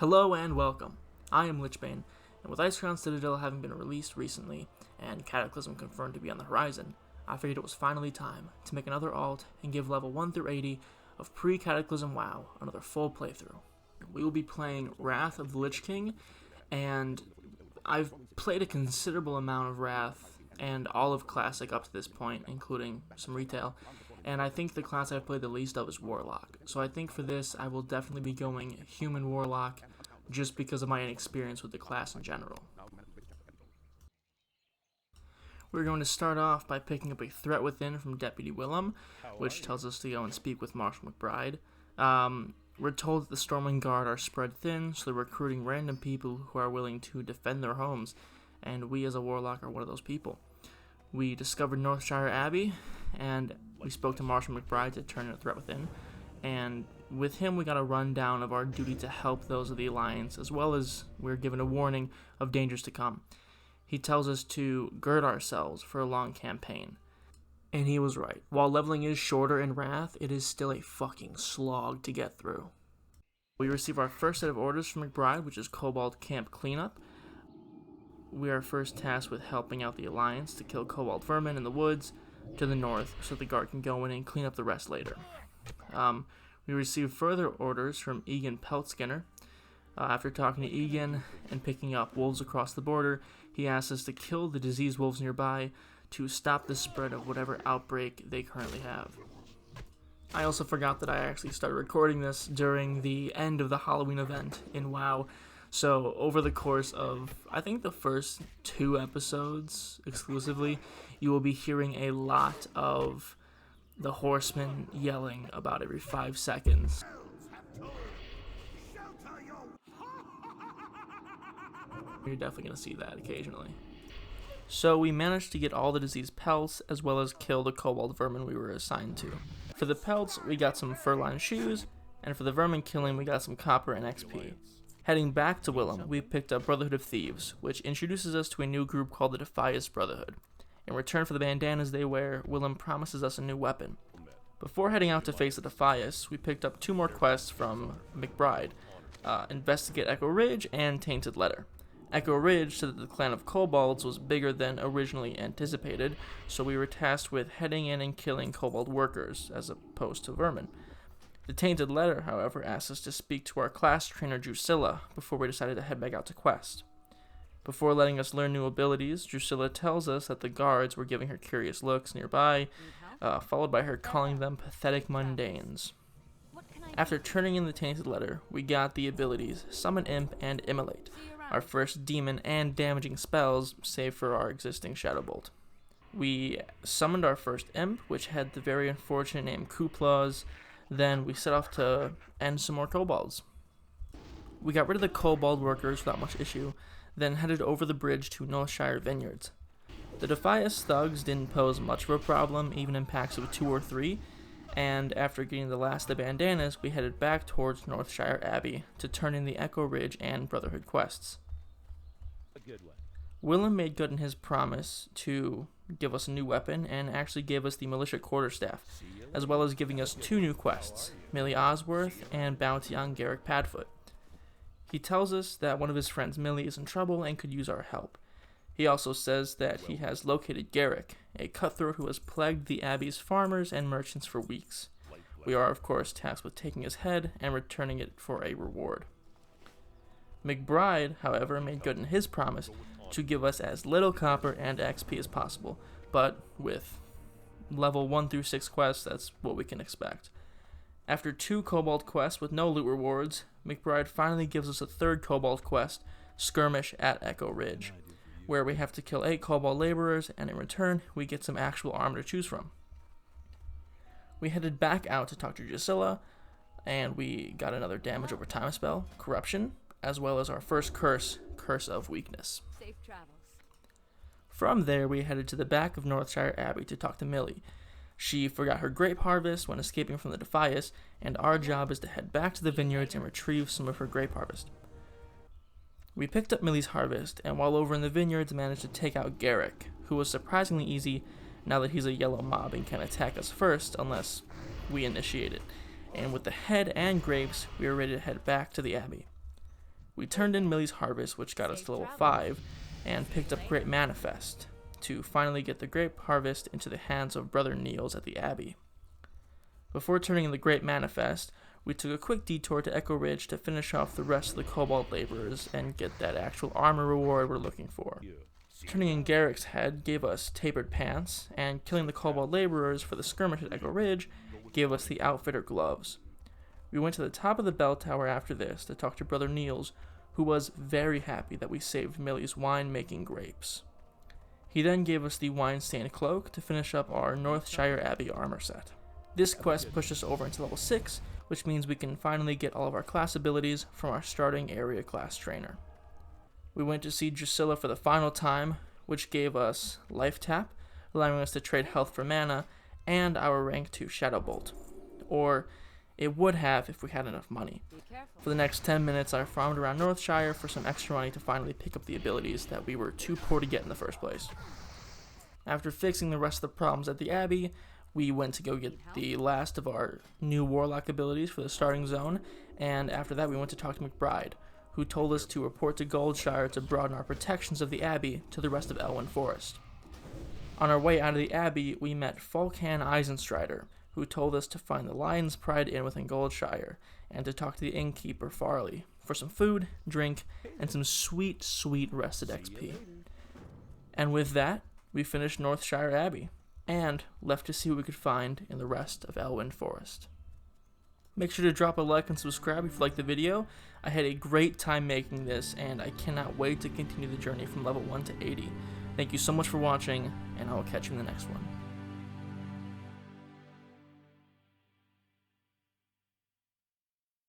Hello and welcome. I am Lichbane, and with Icecrown Citadel having been released recently, and Cataclysm confirmed to be on the horizon, I figured it was finally time to make another alt and give level 1 through 80 of pre-Cataclysm WoW another full playthrough. We will be playing Wrath of the Lich King, and I've played a considerable amount of Wrath and all of Classic up to this point, including some retail, and I think the class I've played the least of is Warlock. So I think for this I will definitely be going Human Warlock just because of my inexperience with the class in general. We're going to start off by picking up a threat within from Deputy Willem, which tells us to go and speak with Marshal McBride. We're told that the Storming Guard are spread thin, so they're recruiting random people who are willing to defend their homes, and we as a Warlock are one of those people. We discovered Northshire Abbey, and we spoke to Marshal McBride to turn in a threat within, and with him we got a rundown of our duty to help those of the Alliance, as well as we're given a warning of dangers to come. He tells us to gird ourselves for a long campaign. And he was right. While leveling is shorter in Wrath, it is still a fucking slog to get through. We receive our first set of orders from McBride, which is Kobold Camp Cleanup. We are first tasked with helping out the Alliance to kill kobold vermin in the woods to the north, so the guard can go in and clean up the rest later. We receive further orders from Egan Peltskinner. After talking to Egan and picking up wolves across the border, he asks us to kill the diseased wolves nearby to stop the spread of whatever outbreak they currently have. I also forgot that I actually started recording this during the end of the Halloween event in WoW. So over the course of, I think, the first 2 episodes exclusively, you will be hearing a lot of the horsemen yelling about every 5 seconds. You're definitely going to see that occasionally. So we managed to get all the diseased pelts, as well as kill the kobold vermin we were assigned to. For the pelts, we got some fur-lined shoes, and for the vermin killing, we got some copper and XP. Heading back to Willem, we picked up Brotherhood of Thieves, which introduces us to a new group called the Defias Brotherhood. In return for the bandanas they wear, Willem promises us a new weapon. Before heading out to face the Defias, we picked up 2 more quests from McBride, Investigate Echo Ridge and Tainted Letter. Echo Ridge said that the clan of kobolds was bigger than originally anticipated, so we were tasked with heading in and killing kobold workers, as opposed to vermin. The Tainted Letter, however, asked us to speak to our class trainer Drusilla before we decided to head back out to quest. Before letting us learn new abilities, Drusilla tells us that the guards were giving her curious looks nearby, followed by her calling them pathetic mundanes. After turning in the Tainted Letter, we got the abilities Summon Imp and Immolate, our first demon and damaging spells, save for our existing Shadow Bolt. We summoned our first Imp, which had the very unfortunate name Kuplaws. Then we set off to end some more kobolds. We got rid of the kobold workers without much issue, then headed over the bridge to Northshire Vineyards. The Defias thugs didn't pose much of a problem, even in packs of 2 or 3, and after getting the last of the bandanas, we headed back towards Northshire Abbey to turn in the Echo Ridge and Brotherhood quests. Willem made good in his promise to give us a new weapon and actually gave us the Militia Quarterstaff, as well as giving us 2 new quests, Millie Osworth and Bounty on Garrick Padfoot. He tells us that one of his friends Millie is in trouble and could use our help. He also says that he has located Garrick, a cutthroat who has plagued the Abbey's farmers and merchants for weeks. We are, of course, tasked with taking his head and returning it for a reward. McBride, however, made good in his promise to give us as little copper and XP as possible, but with level 1 through 6 quests, that's what we can expect. After 2 kobold quests with no loot rewards, McBride finally gives us a 3rd kobold quest, Skirmish at Echo Ridge, where we have to kill 8 kobold laborers, and in return, we get some actual armor to choose from. We headed back out to talk to Drusilla, and we got another damage over time spell, Corruption, as well as our first curse, Curse of Weakness. Safe travels. From there, we headed to the back of Northshire Abbey to talk to Millie. She forgot her grape harvest when escaping from the Defias, and our job is to head back to the vineyards and retrieve some of her grape harvest. We picked up Millie's harvest, and while over in the vineyards managed to take out Garrick, who was surprisingly easy now that he's a yellow mob and can attack us first unless we initiate it. And with the head and grapes, we were ready to head back to the Abbey. We turned in Millie's Harvest, which got us to level 5, and picked up Great Manifest to finally get the Great Harvest into the hands of Brother Niels at the Abbey. Before turning in the Great Manifest, we took a quick detour to Echo Ridge to finish off the rest of the Kobold Laborers and get that actual armor reward we're looking for. Turning in Garrick's Head gave us Tapered Pants, and killing the Kobold Laborers for the skirmish at Echo Ridge gave us the Outfitter Gloves. We went to the top of the bell tower after this to talk to Brother Niels, who was very happy that we saved Millie's wine-making grapes. He then gave us the wine-stained cloak to finish up our Northshire Abbey armor set. This quest pushed us over into level 6, which means we can finally get all of our class abilities from our starting area class trainer. We went to see Drusilla for the final time, which gave us Life Tap, allowing us to trade health for mana, and our rank 2 Shadow Bolt. Or, it would have if we had enough money. For the next 10 minutes, I farmed around Northshire for some extra money to finally pick up the abilities that we were too poor to get in the first place. After fixing the rest of the problems at the Abbey, we went to go get the last of our new Warlock abilities for the starting zone, and after that we went to talk to McBride, who told us to report to Goldshire to broaden our protections of the Abbey to the rest of Elwyn Forest. On our way out of the Abbey, we met Falcan Eisenstrider, who told us to find the Lion's Pride Inn within Goldshire, and to talk to the innkeeper Farley for some food, drink, and some sweet, sweet rested XP. And with that, we finished Northshire Abbey, and left to see what we could find in the rest of Elwyn Forest. Make sure to drop a like and subscribe if you liked the video. I had a great time making this, and I cannot wait to continue the journey from level 1 to 80. Thank you so much for watching, and I will catch you in the next one.